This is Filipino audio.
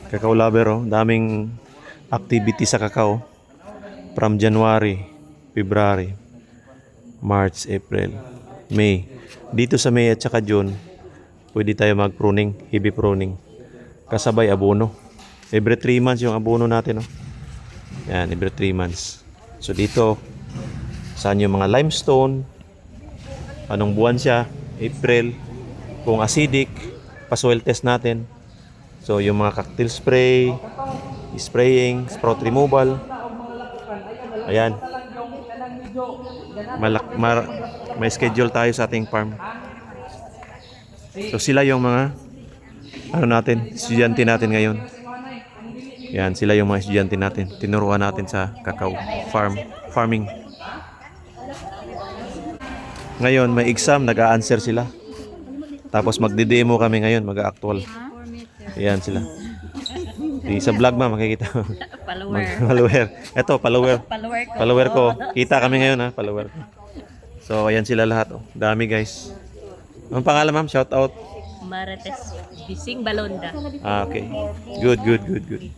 Kakao lover, oh. Daming activity sa kakao. From January, February, March, April, May. Dito sa May at saka June, pwede tayo mag-pruning, heavy pruning. Kasabay abono. Every 3 months yung abono natin, oh. Yan, every 3 months. So dito, saan yung mga limestone, anong buwan siya, April, kung acidic, pa-soil test natin. So yung mga cocktail spray, spraying, sprout removal. Ayan. May schedule tayo sa ating farm. So sila yung mga estudyante natin ngayon. Yan, sila yung mga estudyante natin. Tinuruan natin sa kakao farming. Ngayon, may exam, nag-a-answer sila. Tapos magde-demo kami ngayon, mag-a-actual. Ayan sila. Sa vlog makikita. Follower. Ito, follower. Follower ko. Kita kami ngayon, ha, follower ko. So, ayan sila lahat. Oh. Dami, guys. Anong pangalan, ma'am? Shout out. Marites Bising Balonda. Okay. Good.